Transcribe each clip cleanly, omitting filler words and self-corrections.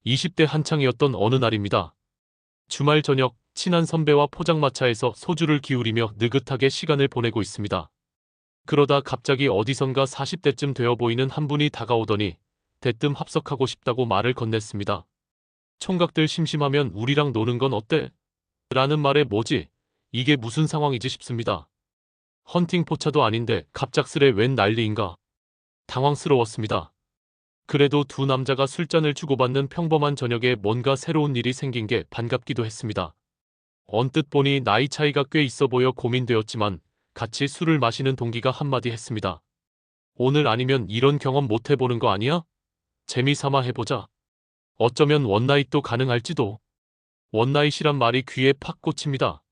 20대 한창이었던 어느 날입니다. 주말 저녁 친한 선배와 포장마차에서 소주를 기울이며 느긋하게 시간을 보내고 있습니다. 그러다 갑자기 어디선가 40대쯤 되어 보이는 한 분이 다가오더니 대뜸 합석하고 싶다고 말을 건넸습니다. 총각들 심심하면 우리랑 노는 건 어때? 라는 말에 뭐지? 이게 무슨 상황이지 싶습니다. 헌팅 포차도 아닌데 갑작스레 웬 난리인가? 당황스러웠습니다. 그래도 두 남자가 술잔을 주고받는 평범한 저녁에 뭔가 새로운 일이 생긴 게 반갑기도 했습니다. 언뜻 보니 나이 차이가 꽤 있어 보여 고민되었지만 같이 술을 마시는 동기가 한마디 했습니다. 오늘 아니면 이런 경험 못 해보는 거 아니야? 재미삼아 해보자. 어쩌면 원나잇도 가능할지도. 원나잇이란 말이 귀에 팍 꽂힙니다.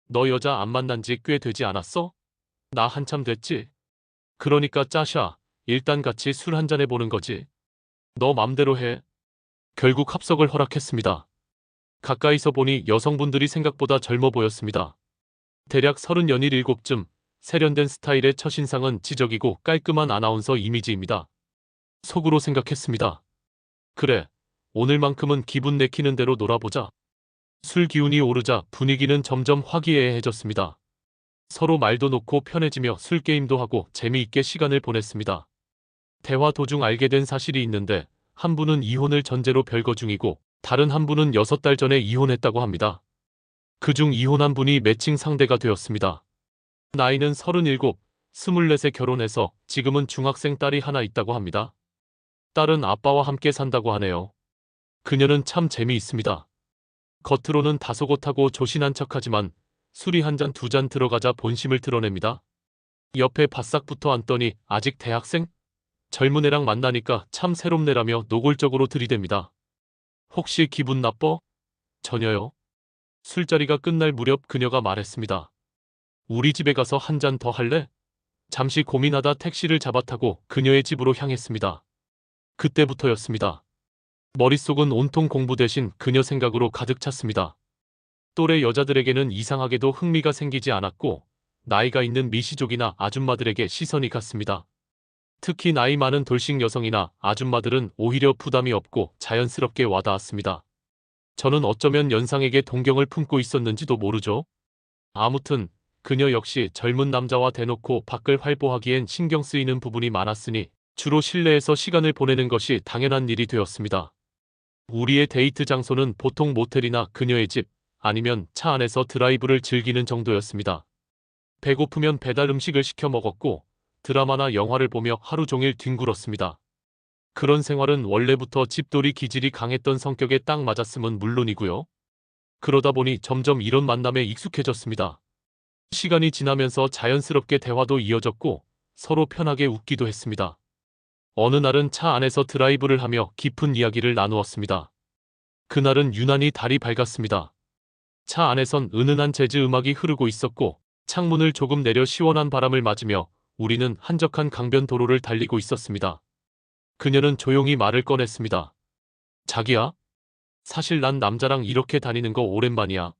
너 여자 안 만난 지 꽤 되지 않았어? 나 한참 됐지. 그러니까 짜샤, 일단 같이 술 한잔 해보는 거지. 너 맘대로 해. 결국 합석을 허락했습니다. 가까이서 보니 여성분들이 생각보다 젊어 보였습니다. 대략 37쯤, 세련된 스타일의 첫인상은 지적이고 깔끔한 아나운서 이미지입니다. 속으로 생각했습니다. 그래, 오늘만큼은 기분 내키는 대로 놀아보자. 술 기운이 오르자 분위기는 점점 화기애애해졌습니다. 서로 말도 놓고 편해지며 술게임도 하고 재미있게 시간을 보냈습니다. 대화 도중 알게 된 사실이 있는데 한 분은 이혼을 전제로 별거 중이고 다른 한 분은 6달 전에 이혼했다고 합니다. 그중 이혼한 분이 매칭 상대가 되었습니다. 나이는 37, 24세 결혼해서 지금은 중학생 딸이 하나 있다고 합니다. 딸은 아빠와 함께 산다고 하네요. 그녀는 참 재미있습니다. 겉으로는 다소곳하고 조신한 척하지만 술이 한 잔 두 잔 들어가자 본심을 드러냅니다. 옆에 바싹 붙어 앉더니 아직 대학생? 젊은 애랑 만나니까 참 새롭네라며 노골적으로 들이댑니다. 혹시 기분 나빠? 전혀요. 술자리가 끝날 무렵 그녀가 말했습니다. 우리 집에 가서 한 잔 더 할래? 잠시 고민하다 택시를 잡아 타고 그녀의 집으로 향했습니다. 그때부터였습니다. 머릿속은 온통 공부 대신 그녀 생각으로 가득 찼습니다. 또래 여자들에게는 이상하게도 흥미가 생기지 않았고 나이가 있는 미시족이나 아줌마들에게 시선이 갔습니다. 특히 나이 많은 돌싱 여성이나 아줌마들은 오히려 부담이 없고 자연스럽게 와닿았습니다. 저는 어쩌면 연상에게 동경을 품고 있었는지도 모르죠. 아무튼 그녀 역시 젊은 남자와 대놓고 밖을 활보하기엔 신경 쓰이는 부분이 많았으니 주로 실내에서 시간을 보내는 것이 당연한 일이 되었습니다. 우리의 데이트 장소는 보통 모텔이나 그녀의 집, 아니면 차 안에서 드라이브를 즐기는 정도였습니다. 배고프면 배달 음식을 시켜 먹었고 드라마나 영화를 보며 하루 종일 뒹굴었습니다. 그런 생활은 원래부터 집돌이 기질이 강했던 성격에 딱 맞았음은 물론이고요. 그러다 보니 점점 이런 만남에 익숙해졌습니다. 시간이 지나면서 자연스럽게 대화도 이어졌고 서로 편하게 웃기도 했습니다. 어느 날은 차 안에서 드라이브를 하며 깊은 이야기를 나누었습니다. 그날은 유난히 달이 밝았습니다. 차 안에선 은은한 재즈 음악이 흐르고 있었고 창문을 조금 내려 시원한 바람을 맞으며 우리는 한적한 강변 도로를 달리고 있었습니다. 그녀는 조용히 말을 꺼냈습니다. 자기야? 사실 난 남자랑 이렇게 다니는 거 오랜만이야.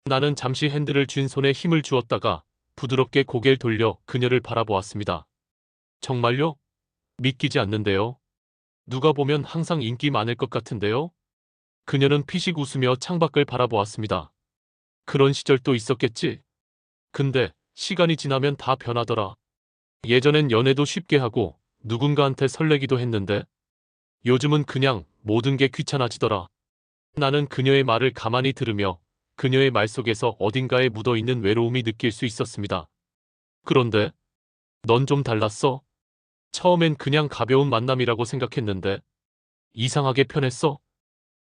나는 잠시 핸들을 쥔 손에 힘을 주었다가 부드럽게 고개를 돌려 그녀를 바라보았습니다. 정말요? 믿기지 않는데요. 누가 보면 항상 인기 많을 것 같은데요. 그녀는 피식 웃으며 창밖을 바라보았습니다. 그런 시절도 있었겠지. 근데 시간이 지나면 다 변하더라. 예전엔 연애도 쉽게 하고 누군가한테 설레기도 했는데 요즘은 그냥 모든 게 귀찮아지더라. 나는 그녀의 말을 가만히 들으며 그녀의 말 속에서 어딘가에 묻어있는 외로움이 느낄 수 있었습니다. 그런데 넌 좀 달랐어. 처음엔 그냥 가벼운 만남이라고 생각했는데 이상하게 편했어.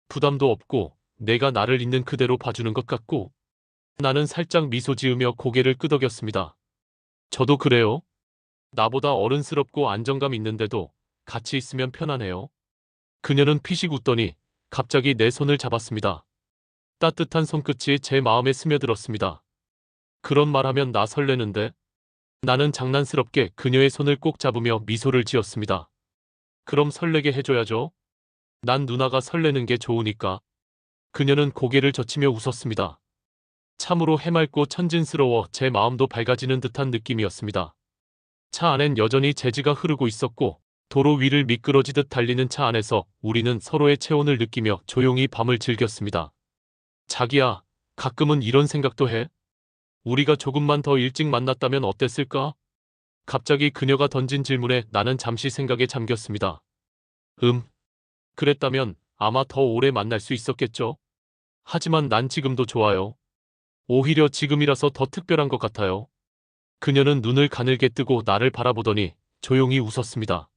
부담도 없고 내가 나를 있는 그대로 봐주는 것 같고. 나는 살짝 미소 지으며 고개를 끄덕였습니다. 저도 그래요. 나보다 어른스럽고 안정감 있는데도 같이 있으면 편하네요. 그녀는 피식 웃더니 갑자기 내 손을 잡았습니다. 따뜻한 손끝이 제 마음에 스며들었습니다. 그런 말하면 나 설레는데. 나는 장난스럽게 그녀의 손을 꼭 잡으며 미소를 지었습니다. 그럼 설레게 해줘야죠. 난 누나가 설레는 게 좋으니까. 그녀는 고개를 젖히며 웃었습니다. 참으로 해맑고 천진스러워 제 마음도 밝아지는 듯한 느낌이었습니다. 차 안엔 여전히 재즈가 흐르고 있었고 도로 위를 미끄러지듯 달리는 차 안에서 우리는 서로의 체온을 느끼며 조용히 밤을 즐겼습니다. 자기야, 가끔은 이런 생각도 해. 우리가 조금만 더 일찍 만났다면 어땠을까? 갑자기 그녀가 던진 질문에 나는 잠시 생각에 잠겼습니다. 그랬다면 아마 더 오래 만날 수 있었겠죠? 하지만 난 지금도 좋아요. 오히려 지금이라서 더 특별한 것 같아요. 그녀는 눈을 가늘게 뜨고 나를 바라보더니 조용히 웃었습니다.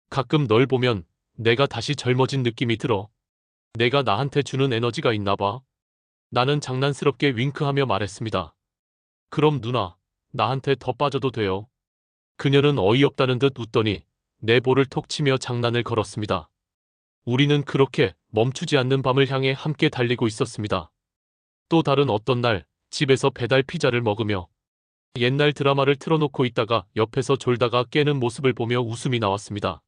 가끔 널 보면 내가 다시 젊어진 느낌이 들어. 내가 나한테 주는 에너지가 있나 봐. 나는 장난스럽게 윙크하며 말했습니다. 그럼 누나, 나한테 더 빠져도 돼요. 그녀는 어이없다는 듯 웃더니 내 볼을 톡 치며 장난을 걸었습니다. 우리는 그렇게 멈추지 않는 밤을 향해 함께 달리고 있었습니다. 또 다른 어떤 날 집에서 배달 피자를 먹으며 옛날 드라마를 틀어놓고 있다가 옆에서 졸다가 깨는 모습을 보며 웃음이 나왔습니다.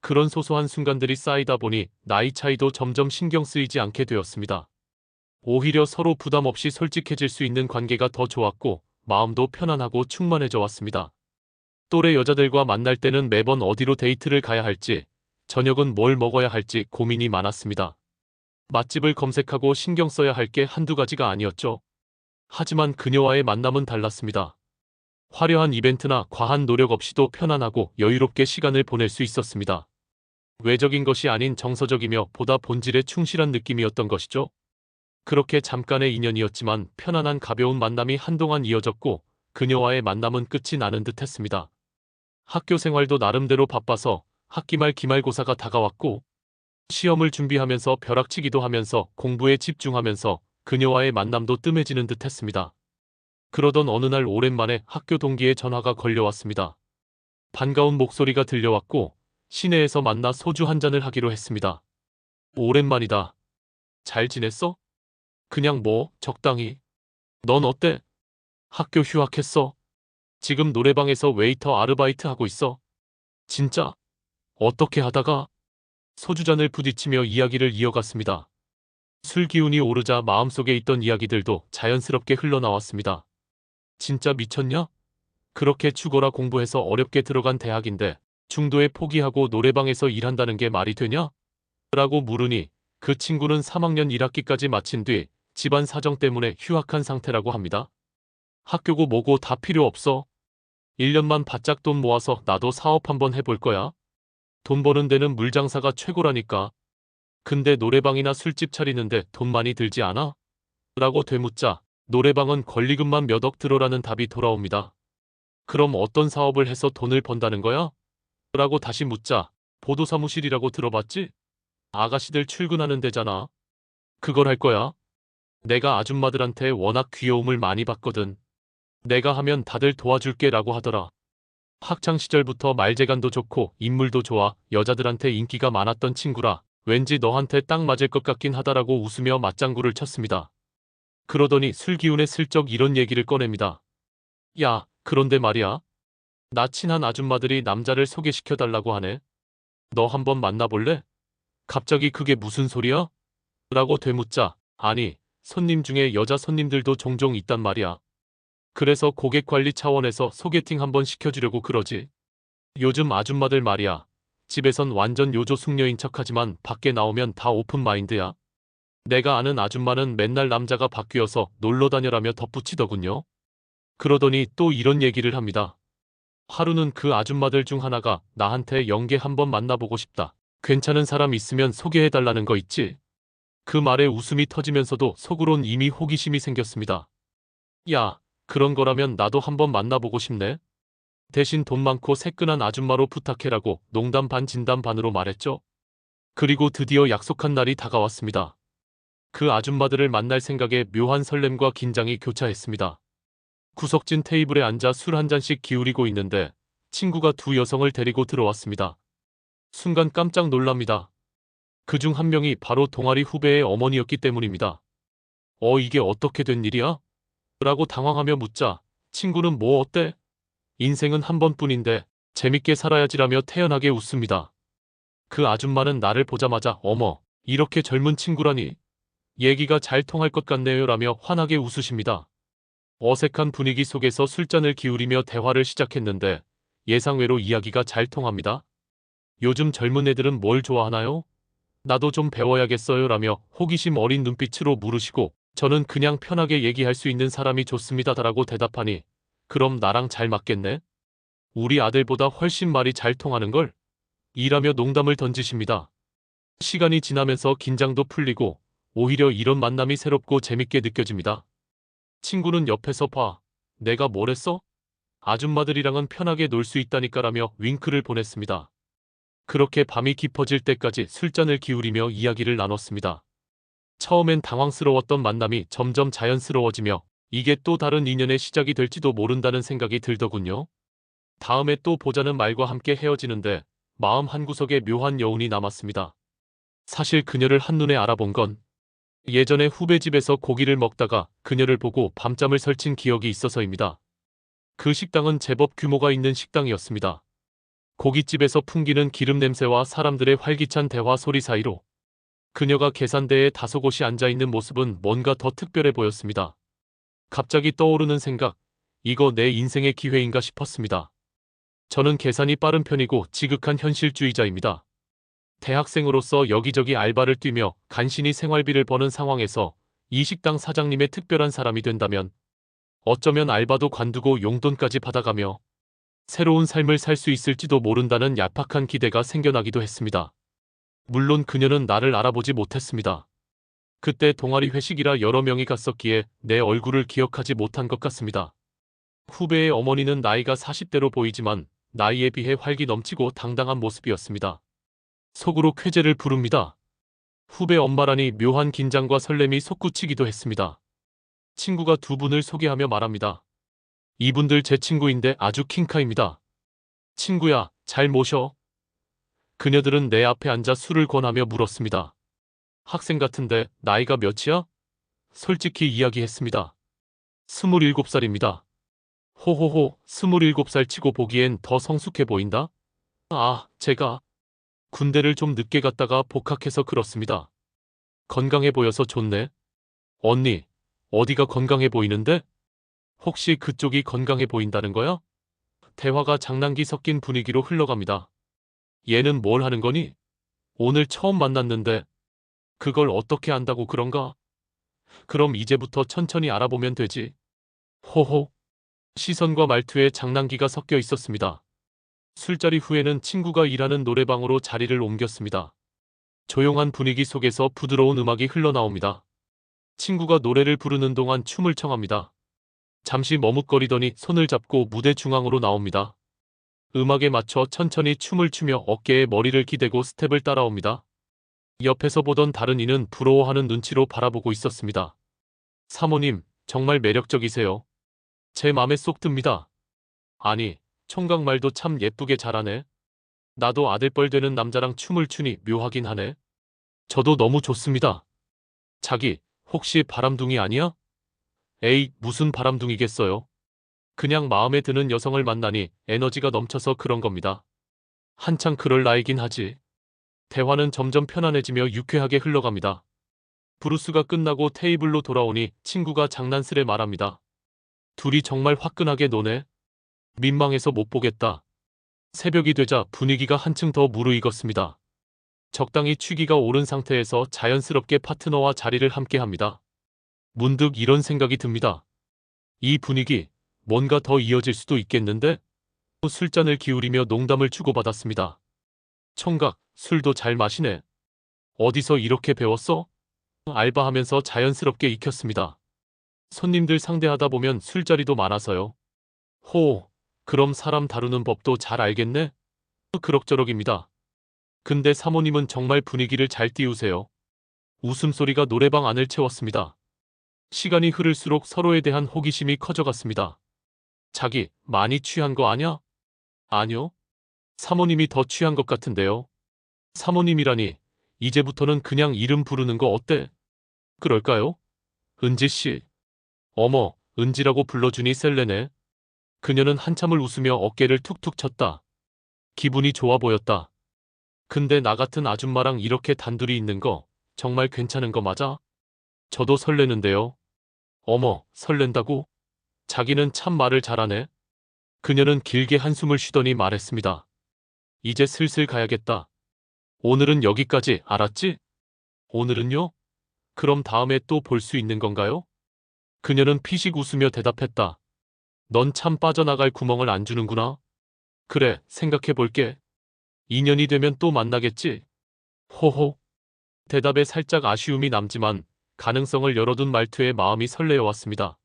그런 소소한 순간들이 쌓이다 보니 나이 차이도 점점 신경 쓰이지 않게 되었습니다. 오히려 서로 부담 없이 솔직해질 수 있는 관계가 더 좋았고 마음도 편안하고 충만해져 왔습니다. 또래 여자들과 만날 때는 매번 어디로 데이트를 가야 할지, 저녁은 뭘 먹어야 할지 고민이 많았습니다. 맛집을 검색하고 신경 써야 할 게 한두 가지가 아니었죠. 하지만 그녀와의 만남은 달랐습니다. 화려한 이벤트나 과한 노력 없이도 편안하고 여유롭게 시간을 보낼 수 있었습니다. 외적인 것이 아닌 정서적이며 보다 본질에 충실한 느낌이었던 것이죠. 그렇게 잠깐의 인연이었지만 편안한 가벼운 만남이 한동안 이어졌고 그녀와의 만남은 끝이 나는 듯 했습니다. 학교 생활도 나름대로 바빠서 학기말 기말고사가 다가왔고 시험을 준비하면서 벼락치기도 하면서 공부에 집중하면서 그녀와의 만남도 뜸해지는 듯 했습니다. 그러던 어느 날 오랜만에 학교 동기의 전화가 걸려왔습니다. 반가운 목소리가 들려왔고 시내에서 만나 소주 한 잔을 하기로 했습니다. 오랜만이다. 잘 지냈어? 그냥 뭐 적당히. 넌 어때? 학교 휴학했어? 지금 노래방에서 웨이터 아르바이트 하고 있어. 진짜? 어떻게 하다가? 소주잔을 부딪히며 이야기를 이어갔습니다. 술 기운이 오르자 마음속에 있던 이야기들도 자연스럽게 흘러나왔습니다. 진짜 미쳤냐? 그렇게 죽어라 공부해서 어렵게 들어간 대학인데 중도에 포기하고 노래방에서 일한다는 게 말이 되냐? 라고 물으니 그 친구는 3학년 1학기까지 마친 뒤 집안 사정 때문에 휴학한 상태라고 합니다. 학교고 뭐고 다 필요 없어. 1년만 바짝 돈 모아서 나도 사업 한번 해볼 거야. 돈 버는 데는 물장사가 최고라니까. 근데 노래방이나 술집 차리는데 돈 많이 들지 않아? 라고 되묻자 노래방은 권리금만 몇 억 들어라는 답이 돌아옵니다. 그럼 어떤 사업을 해서 돈을 번다는 거야? 라고 다시 묻자 보도사무실이라고 들어봤지? 아가씨들 출근하는 데잖아. 그걸 할 거야? 내가 아줌마들한테 워낙 귀여움을 많이 받거든. 내가 하면 다들 도와줄게 라고 하더라. 학창시절부터 말재간도 좋고 인물도 좋아 여자들한테 인기가 많았던 친구라 왠지 너한테 딱 맞을 것 같긴 하다라고 웃으며 맞장구를 쳤습니다. 그러더니 술기운에 슬쩍 이런 얘기를 꺼냅니다. 야, 그런데 말이야. 나 친한 아줌마들이 남자를 소개시켜달라고 하네. 너 한번 만나볼래? 갑자기 그게 무슨 소리야? 라고 되묻자 아니, 손님 중에 여자 손님들도 종종 있단 말이야. 그래서 고객 관리 차원에서 소개팅 한번 시켜주려고 그러지. 요즘 아줌마들 말이야. 집에선 완전 요조 숙녀인 척하지만 밖에 나오면 다 오픈 마인드야. 내가 아는 아줌마는 맨날 남자가 바뀌어서 놀러 다녀라며 덧붙이더군요. 그러더니 또 이런 얘기를 합니다. 하루는 그 아줌마들 중 하나가 나한테 영계 한번 만나보고 싶다. 괜찮은 사람 있으면 소개해달라는 거 있지? 그 말에 웃음이 터지면서도 속으론 이미 호기심이 생겼습니다. 야, 그런 거라면 나도 한번 만나보고 싶네. 대신 돈 많고 새끈한 아줌마로 부탁해라고 농담 반 진담 반으로 말했죠. 그리고 드디어 약속한 날이 다가왔습니다. 그 아줌마들을 만날 생각에 묘한 설렘과 긴장이 교차했습니다. 구석진 테이블에 앉아 술 한 잔씩 기울이고 있는데 친구가 두 여성을 데리고 들어왔습니다. 순간 깜짝 놀랍니다. 그중 한 명이 바로 동아리 후배의 어머니였기 때문입니다. 이게 어떻게 된 일이야? 라고 당황하며 묻자 친구는 뭐 어때? 인생은 한 번뿐인데 재밌게 살아야지라며 태연하게 웃습니다. 그 아줌마는 나를 보자마자 어머, 이렇게 젊은 친구라니. 얘기가 잘 통할 것 같네요 라며 환하게 웃으십니다. 어색한 분위기 속에서 술잔을 기울이며 대화를 시작했는데 예상외로 이야기가 잘 통합니다. 요즘 젊은 애들은 뭘 좋아하나요? 나도 좀 배워야겠어요 라며 호기심 어린 눈빛으로 물으시고 저는 그냥 편하게 얘기할 수 있는 사람이 좋습니다라고 대답하니 그럼 나랑 잘 맞겠네? 우리 아들보다 훨씬 말이 잘 통하는걸? 이라며 농담을 던지십니다. 시간이 지나면서 긴장도 풀리고 오히려 이런 만남이 새롭고 재밌게 느껴집니다. 친구는 옆에서 봐. 내가 뭘 했어? 아줌마들이랑은 편하게 놀 수 있다니까라며 윙크를 보냈습니다. 그렇게 밤이 깊어질 때까지 술잔을 기울이며 이야기를 나눴습니다. 처음엔 당황스러웠던 만남이 점점 자연스러워지며 이게 또 다른 인연의 시작이 될지도 모른다는 생각이 들더군요. 다음에 또 보자는 말과 함께 헤어지는데 마음 한구석에 묘한 여운이 남았습니다. 사실 그녀를 한눈에 알아본 건 예전에 후배 집에서 고기를 먹다가 그녀를 보고 밤잠을 설친 기억이 있어서입니다. 그 식당은 제법 규모가 있는 식당이었습니다. 고깃집에서 풍기는 기름 냄새와 사람들의 활기찬 대화 소리 사이로 그녀가 계산대에 다소곳이 앉아있는 모습은 뭔가 더 특별해 보였습니다. 갑자기 떠오르는 생각, 이거 내 인생의 기회인가 싶었습니다. 저는 계산이 빠른 편이고 지극한 현실주의자입니다. 대학생으로서 여기저기 알바를 뛰며 간신히 생활비를 버는 상황에서 이 식당 사장님의 특별한 사람이 된다면 어쩌면 알바도 관두고 용돈까지 받아가며 새로운 삶을 살 수 있을지도 모른다는 얄팍한 기대가 생겨나기도 했습니다. 물론 그녀는 나를 알아보지 못했습니다. 그때 동아리 회식이라 여러 명이 갔었기에 내 얼굴을 기억하지 못한 것 같습니다. 후배의 어머니는 나이가 40대로 보이지만 나이에 비해 활기 넘치고 당당한 모습이었습니다. 속으로 쾌재를 부릅니다. 후배 엄마라니 묘한 긴장과 설렘이 솟구치기도 했습니다. 친구가 두 분을 소개하며 말합니다. 이분들 제 친구인데 아주 킹카입니다. 친구야, 잘 모셔. 그녀들은 내 앞에 앉아 술을 권하며 물었습니다. 학생 같은데 나이가 몇이야? 솔직히 이야기했습니다. 27살입니다. 호호호, 27살 치고 보기엔 더 성숙해 보인다? 아, 제가 군대를 좀 늦게 갔다가 복학해서 그렇습니다. 건강해 보여서 좋네. 언니, 어디가 건강해 보이는데? 혹시 그쪽이 건강해 보인다는 거야? 대화가 장난기 섞인 분위기로 흘러갑니다. 얘는 뭘 하는 거니? 오늘 처음 만났는데 그걸 어떻게 안다고 그런가? 그럼 이제부터 천천히 알아보면 되지. 호호. 시선과 말투에 장난기가 섞여 있었습니다. 술자리 후에는 친구가 일하는 노래방으로 자리를 옮겼습니다. 조용한 분위기 속에서 부드러운 음악이 흘러나옵니다. 친구가 노래를 부르는 동안 춤을 청합니다. 잠시 머뭇거리더니 손을 잡고 무대 중앙으로 나옵니다. 음악에 맞춰 천천히 춤을 추며 어깨에 머리를 기대고 스텝을 따라옵니다. 옆에서 보던 다른 이는 부러워하는 눈치로 바라보고 있었습니다. 사모님, 정말 매력적이세요. 제 맘에 쏙 듭니다. 아니, 총각 말도 참 예쁘게 잘하네. 나도 아들뻘 되는 남자랑 춤을 추니 묘하긴 하네. 저도 너무 좋습니다. 자기, 혹시 바람둥이 아니야? 에이, 무슨 바람둥이겠어요. 그냥 마음에 드는 여성을 만나니 에너지가 넘쳐서 그런 겁니다. 한창 그럴 나이긴 하지. 대화는 점점 편안해지며 유쾌하게 흘러갑니다. 브루스가 끝나고 테이블로 돌아오니 친구가 장난스레 말합니다. 둘이 정말 화끈하게 노네. 민망해서 못 보겠다. 새벽이 되자 분위기가 한층 더 무르익었습니다. 적당히 취기가 오른 상태에서 자연스럽게 파트너와 자리를 함께합니다. 문득 이런 생각이 듭니다. 이 분위기, 뭔가 더 이어질 수도 있겠는데? 술잔을 기울이며 농담을 주고받았습니다. 총각, 술도 잘 마시네. 어디서 이렇게 배웠어? 알바하면서 자연스럽게 익혔습니다. 손님들 상대하다 보면 술자리도 많아서요. 호, 그럼 사람 다루는 법도 잘 알겠네? 그럭저럭입니다. 근데 사모님은 정말 분위기를 잘 띄우세요. 웃음소리가 노래방 안을 채웠습니다. 시간이 흐를수록 서로에 대한 호기심이 커져갔습니다. 자기, 많이 취한 거 아냐? 아니요. 사모님이 더 취한 것 같은데요. 사모님이라니, 이제부터는 그냥 이름 부르는 거 어때? 그럴까요? 은지씨. 어머, 은지라고 불러주니 셀레네. 그녀는 한참을 웃으며 어깨를 툭툭 쳤다. 기분이 좋아 보였다. 근데 나 같은 아줌마랑 이렇게 단둘이 있는 거 정말 괜찮은 거 맞아? 저도 설레는데요. 어머, 설렌다고? 자기는 참 말을 잘하네. 그녀는 길게 한숨을 쉬더니 말했습니다. 이제 슬슬 가야겠다. 오늘은 여기까지, 알았지? 오늘은요? 그럼 다음에 또 볼 수 있는 건가요? 그녀는 피식 웃으며 대답했다. 넌 참 빠져나갈 구멍을 안 주는구나. 그래, 생각해 볼게. 2년이 되면 또 만나겠지? 호호. 대답에 살짝 아쉬움이 남지만 가능성을 열어둔 말투에 마음이 설레어 왔습니다.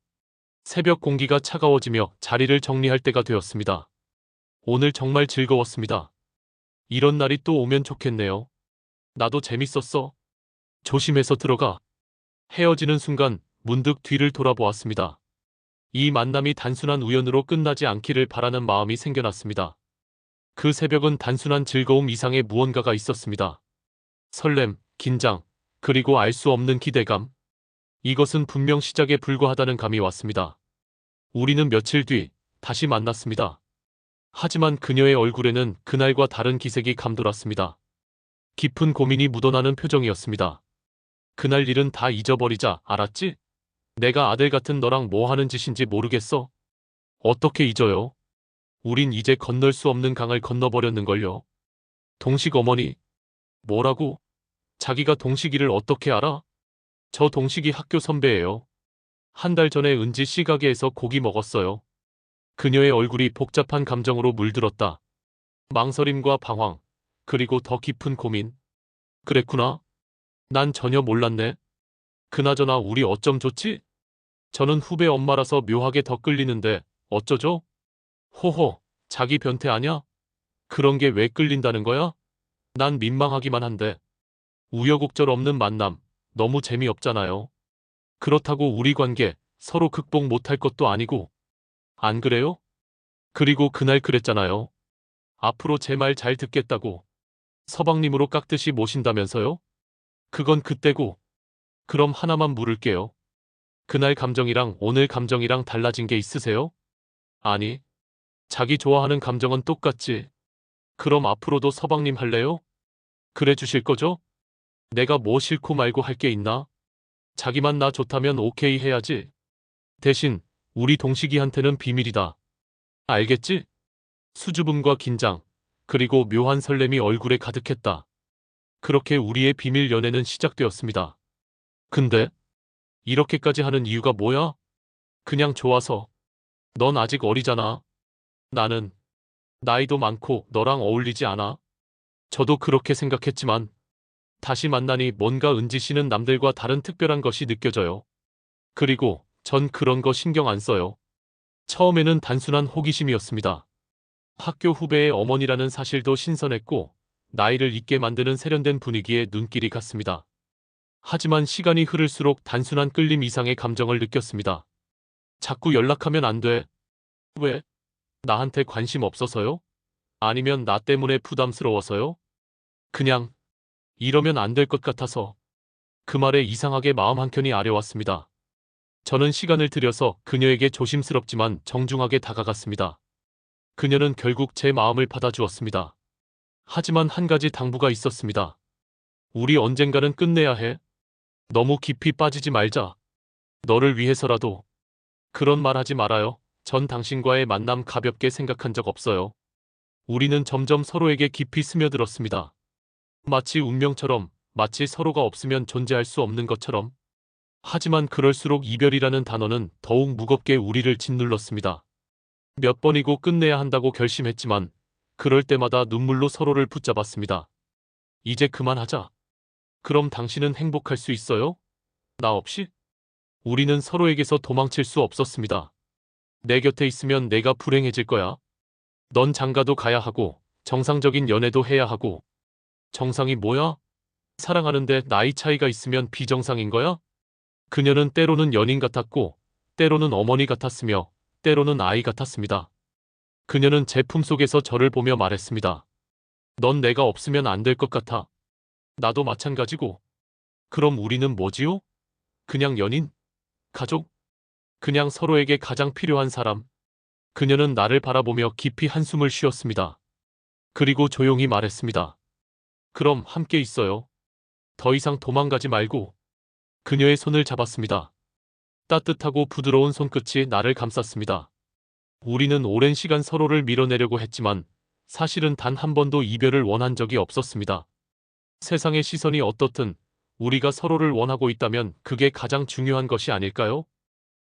새벽 공기가 차가워지며 자리를 정리할 때가 되었습니다. 오늘 정말 즐거웠습니다. 이런 날이 또 오면 좋겠네요. 나도 재밌었어. 조심해서 들어가. 헤어지는 순간 문득 뒤를 돌아보았습니다. 이 만남이 단순한 우연으로 끝나지 않기를 바라는 마음이 생겨났습니다. 그 새벽은 단순한 즐거움 이상의 무언가가 있었습니다. 설렘, 긴장, 그리고 알 수 없는 기대감. 이것은 분명 시작에 불과하다는 감이 왔습니다. 우리는 며칠 뒤 다시 만났습니다. 하지만 그녀의 얼굴에는 그날과 다른 기색이 감돌았습니다. 깊은 고민이 묻어나는 표정이었습니다. 그날 일은 다 잊어버리자, 알았지? 내가 아들 같은 너랑 뭐 하는 짓인지 모르겠어? 어떻게 잊어요? 우린 이제 건널 수 없는 강을 건너버렸는걸요. 동식 어머니. 뭐라고? 자기가 동식이를 어떻게 알아? 저 동식이 학교 선배예요. 한 달 전에 은지 씨 가게에서 고기 먹었어요. 그녀의 얼굴이 복잡한 감정으로 물들었다. 망설임과 방황, 그리고 더 깊은 고민. 그랬구나. 난 전혀 몰랐네. 그나저나 우리 어쩜 좋지? 저는 후배 엄마라서 묘하게 더 끌리는데 어쩌죠? 호호, 자기 변태 아냐? 그런 게 왜 끌린다는 거야? 난 민망하기만 한데. 우여곡절 없는 만남, 너무 재미없잖아요. 그렇다고 우리 관계 서로 극복 못할 것도 아니고. 안 그래요? 그리고 그날 그랬잖아요. 앞으로 제 말 잘 듣겠다고. 서방님으로 깍듯이 모신다면서요? 그건 그때고. 그럼 하나만 물을게요. 그날 감정이랑 오늘 감정이랑 달라진 게 있으세요? 아니. 자기 좋아하는 감정은 똑같지. 그럼 앞으로도 서방님 할래요? 그래 주실 거죠? 내가 뭐 싫고 말고 할 게 있나? 자기만 나 좋다면 오케이 해야지. 대신 우리 동식이한테는 비밀이다. 알겠지? 수줍음과 긴장, 그리고 묘한 설렘이 얼굴에 가득했다. 그렇게 우리의 비밀 연애는 시작되었습니다. 근데 이렇게까지 하는 이유가 뭐야? 그냥 좋아서. 넌 아직 어리잖아. 나는 나이도 많고 너랑 어울리지 않아. 저도 그렇게 생각했지만 다시 만나니 뭔가 은지 씨는 남들과 다른 특별한 것이 느껴져요. 그리고 전 그런 거 신경 안 써요. 처음에는 단순한 호기심이었습니다. 학교 후배의 어머니라는 사실도 신선했고 나이를 잊게 만드는 세련된 분위기에 눈길이 갔습니다. 하지만 시간이 흐를수록 단순한 끌림 이상의 감정을 느꼈습니다. 자꾸 연락하면 안 돼. 왜? 나한테 관심 없어서요? 아니면 나 때문에 부담스러워서요? 그냥 이러면 안 될 것 같아서. 그 말에 이상하게 마음 한켠이 아려왔습니다. 저는 시간을 들여서 그녀에게 조심스럽지만 정중하게 다가갔습니다. 그녀는 결국 제 마음을 받아주었습니다. 하지만 한 가지 당부가 있었습니다. 우리 언젠가는 끝내야 해. 너무 깊이 빠지지 말자. 너를 위해서라도. 그런 말 하지 말아요. 전 당신과의 만남 가볍게 생각한 적 없어요. 우리는 점점 서로에게 깊이 스며들었습니다. 마치 운명처럼, 마치 서로가 없으면 존재할 수 없는 것처럼. 하지만 그럴수록 이별이라는 단어는 더욱 무겁게 우리를 짓눌렀습니다. 몇 번이고 끝내야 한다고 결심했지만 그럴 때마다 눈물로 서로를 붙잡았습니다. 이제 그만하자. 그럼 당신은 행복할 수 있어요? 나 없이? 우리는 서로에게서 도망칠 수 없었습니다. 내 곁에 있으면 내가 불행해질 거야. 넌 장가도 가야 하고 정상적인 연애도 해야 하고. 정상이 뭐야? 사랑하는데 나이 차이가 있으면 비정상인 거야? 그녀는 때로는 연인 같았고 때로는 어머니 같았으며 때로는 아이 같았습니다. 그녀는 제 품속에서 저를 보며 말했습니다. 넌 내가 없으면 안 될 것 같아. 나도 마찬가지고. 그럼 우리는 뭐지요? 그냥 연인? 가족? 그냥 서로에게 가장 필요한 사람. 그녀는 나를 바라보며 깊이 한숨을 쉬었습니다. 그리고 조용히 말했습니다. 그럼 함께 있어요. 더 이상 도망가지 말고. 그녀의 손을 잡았습니다. 따뜻하고 부드러운 손끝이 나를 감쌌습니다. 우리는 오랜 시간 서로를 밀어내려고 했지만 사실은 단 한 번도 이별을 원한 적이 없었습니다. 세상의 시선이 어떻든 우리가 서로를 원하고 있다면 그게 가장 중요한 것이 아닐까요?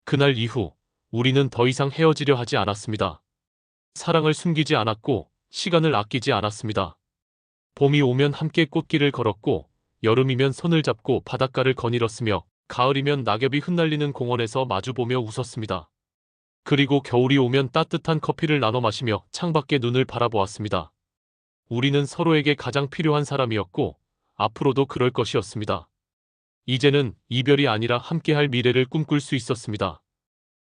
그날 이후 우리는 더 이상 헤어지려 하지 않았습니다. 사랑을 숨기지 않았고 시간을 아끼지 않았습니다. 봄이 오면 함께 꽃길을 걸었고 여름이면 손을 잡고 바닷가를 거닐었으며 가을이면 낙엽이 흩날리는 공원에서 마주보며 웃었습니다. 그리고 겨울이 오면 따뜻한 커피를 나눠 마시며 창밖에 눈을 바라보았습니다. 우리는 서로에게 가장 필요한 사람이었고 앞으로도 그럴 것이었습니다. 이제는 이별이 아니라 함께할 미래를 꿈꿀 수 있었습니다.